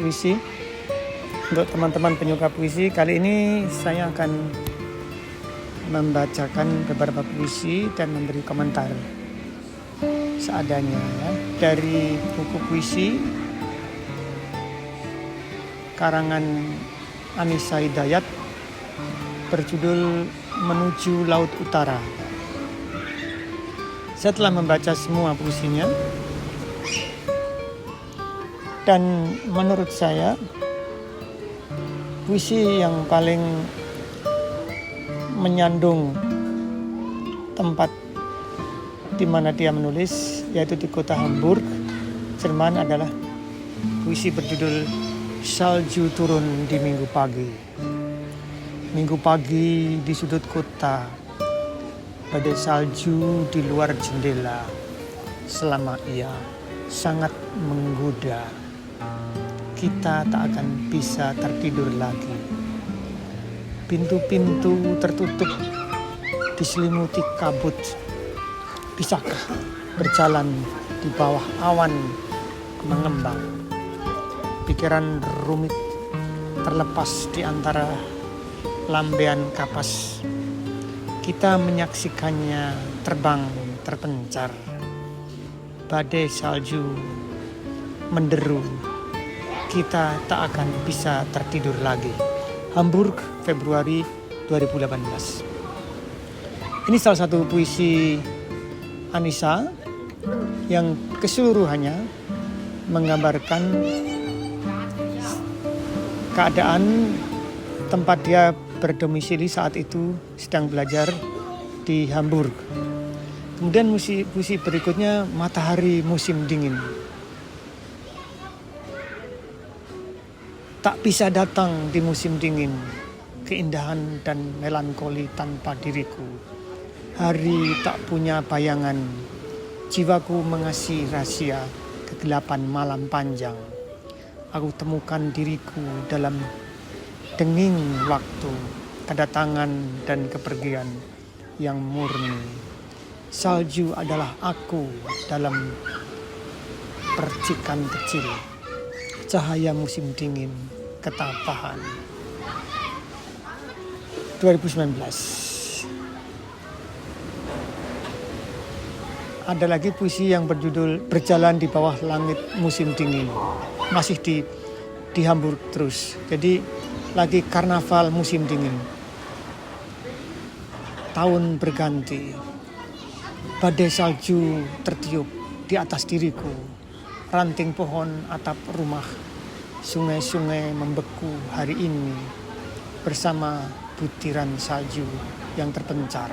puisi. Untuk teman-teman penyuka puisi, kali ini saya akan membacakan beberapa puisi dan memberi komentar seadanya ya, dari buku puisi karangan Anissa Hidayat berjudul Menuju Laut Utara. Saya telah membaca semua puisinya dan menurut saya puisi yang paling menyandung tempat di mana dia menulis, yaitu di kota Hamburg, Jerman, adalah puisi berjudul Salju Turun di Minggu Pagi. Minggu pagi di sudut kota, badai salju di luar jendela, selama ia sangat menggoda. Kita tak akan bisa tertidur lagi. Pintu-pintu tertutup, diselimuti kabut. Bisakah berjalan di bawah awan mengembang? Pikiran rumit terlepas di antara lambean kapas. Kita menyaksikannya terbang terpencar. Badai salju menderu. Kita tak akan bisa tertidur lagi. Hamburg, Februari 2018. Ini salah satu puisi Anissa yang keseluruhannya menggambarkan keadaan tempat dia berdomisili saat itu, sedang belajar di Hamburg. Kemudian puisi berikutnya Matahari Musim Dingin. Tak bisa datang di musim dingin, keindahan dan melankoli tanpa diriku. Hari tak punya bayangan, jiwaku mengasihi rahasia kegelapan malam panjang. Aku temukan diriku dalam denging waktu, kedatangan dan kepergian yang murni. Salju adalah aku dalam percikan kecil, cahaya musim dingin, ketabahan. 2019. Ada lagi puisi yang berjudul Berjalan di Bawah Langit Musim Dingin. Masih di Hamburg terus. Jadi lagi karnaval musim dingin. Tahun berganti. Badai salju tertiup di atas diriku. Ranting pohon atap rumah. Sungai-sungai membeku hari ini bersama butiran salju yang terpencar.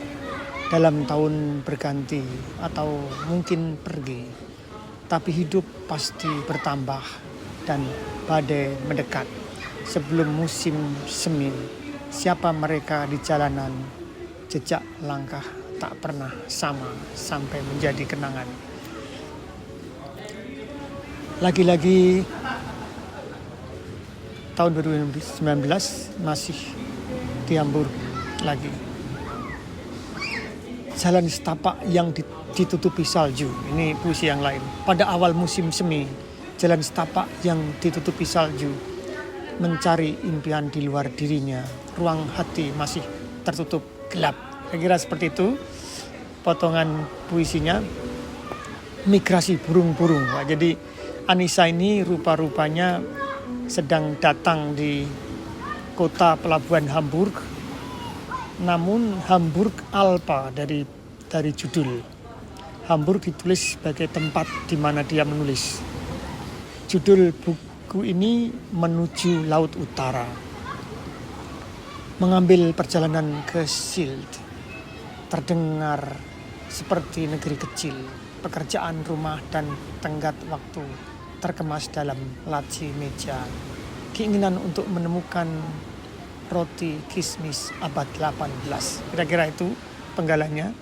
Dalam tahun berganti atau mungkin pergi, tapi hidup pasti bertambah dan badai mendekat. Sebelum musim semi, siapa mereka di jalanan, jejak langkah tak pernah sama sampai menjadi kenangan. Lagi-lagi tahun 2019 masih di Hamburg lagi. Jalan setapak yang ditutupi salju. Ini puisi yang lain. Pada awal musim semi, jalan setapak yang ditutupi salju. Mencari impian di luar dirinya. Ruang hati masih tertutup gelap. Saya kira seperti itu potongan puisinya. Migrasi burung-burung. Nah, jadi Anissa ini rupa-rupanya sedang datang di kota pelabuhan Hamburg. Namun Hamburg Alpa dari judul. Hamburg ditulis sebagai tempat di mana dia menulis. Judul buku ini Menuju Laut Utara. Mengambil perjalanan ke Sylt. Terdengar seperti negeri kecil. Pekerjaan rumah dan tenggat waktu terkemas dalam laci meja. Keinginan untuk menemukan roti kismis abad 18. Kira-kira itu penggalannya.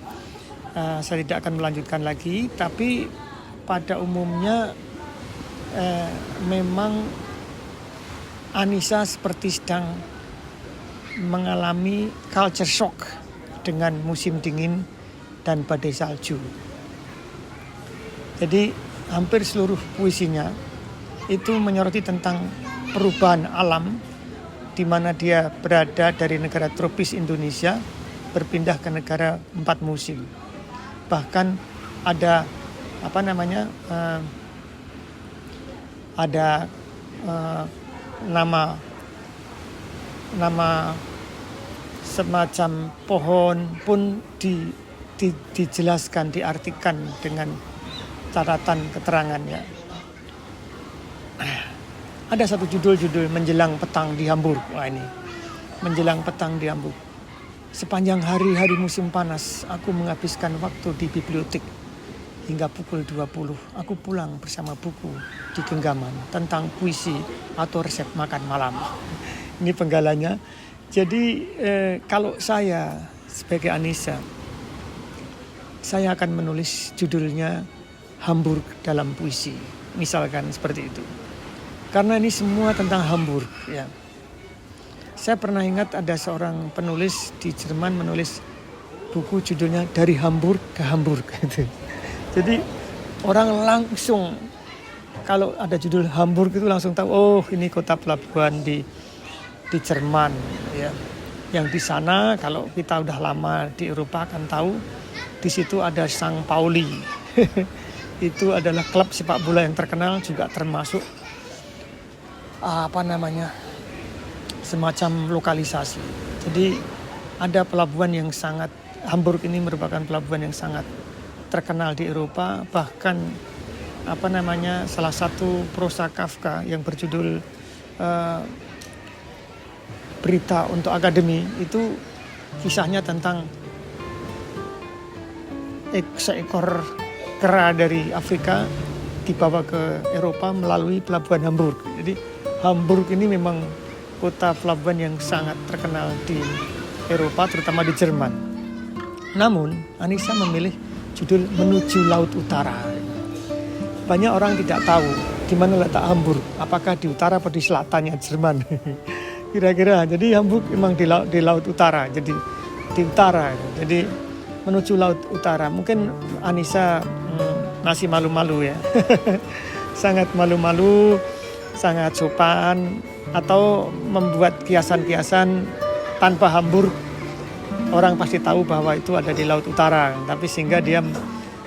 Saya tidak akan melanjutkan lagi, tapi pada umumnya memang Anissa seperti sedang mengalami culture shock dengan musim dingin dan badai salju. Jadi hampir seluruh puisinya itu menyoroti tentang perubahan alam di mana dia berada dari negara tropis Indonesia berpindah ke negara 4 musim. Bahkan ada nama semacam pohon pun dijelaskan, diartikan dengan catatan keterangannya. Ada satu judul Menjelang Petang di Hamburg. Wah, ini Menjelang Petang di Hamburg. Sepanjang hari-hari musim panas, aku menghabiskan waktu di bibliotek. Hingga pukul 20, aku pulang bersama buku di genggaman tentang puisi atau resep makan malam. Ini penggalanya. Jadi kalau saya sebagai Anissa, saya akan menulis judulnya Hamburg dalam puisi. Misalkan seperti itu. Karena ini semua tentang Hamburg, ya. Saya pernah ingat ada seorang penulis di Jerman menulis buku judulnya Dari Hamburg ke Hamburg. Gitu. Jadi orang langsung kalau ada judul Hamburg itu langsung tahu, oh ini kota pelabuhan di Jerman, ya. Yang di sana kalau kita udah lama di Eropa akan tahu di situ ada St. Pauli. Itu adalah klub sepak bola yang terkenal, juga termasuk semacam lokalisasi. Jadi ada pelabuhan yang sangat, Hamburg ini merupakan pelabuhan yang sangat terkenal di Eropa. Bahkan salah satu prosa Kafka yang berjudul Berita untuk Akademi itu kisahnya tentang seekor kera dari Afrika dibawa ke Eropa melalui pelabuhan Hamburg. Jadi Hamburg ini memang kota pelabuhan yang sangat terkenal di Eropa, terutama di Jerman. Namun, Anissa memilih judul Menuju Laut Utara. Banyak orang tidak tahu di mana letak Hamburg, apakah di utara atau di selatannya Jerman. Kira-kira, jadi Hamburg memang di laut utara, jadi di utara. Jadi menuju laut utara. Mungkin Anissa masih malu-malu ya. Sangat malu-malu, sangat sopan, atau membuat kiasan-kiasan tanpa Hamburg. Orang pasti tahu bahwa itu ada di laut utara, tapi sehingga dia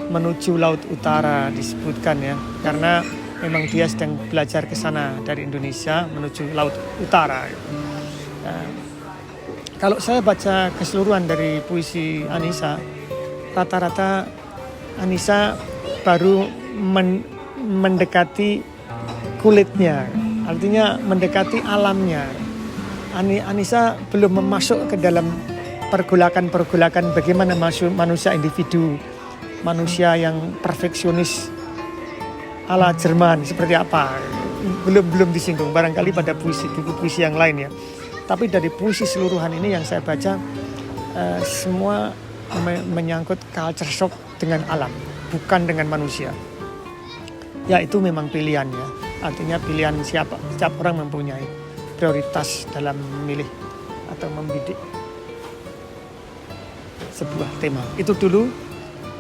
menuju laut utara disebutkan ya, karena memang dia sedang belajar ke sana dari Indonesia menuju laut utara. Nah, kalau saya baca keseluruhan dari puisi Anissa, rata-rata Anissa baru mendekati kulitnya, artinya mendekati alamnya. Anissa belum masuk ke dalam pergolakan bagaimana manusia individu, manusia yang perfeksionis ala Jerman seperti apa, belum disinggung, barangkali pada buku puisi yang lain ya. Tapi dari puisi seluruhan ini yang saya baca, semua menyangkut culture shock dengan alam, bukan dengan manusia. Ya, itu memang pilihan ya, artinya pilihan setiap orang mempunyai prioritas dalam memilih atau membidik sebuah tema. Itu dulu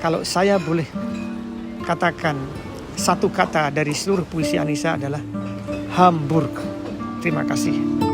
kalau saya boleh katakan satu kata dari seluruh puisi Anissa adalah Hamburg. Terima kasih.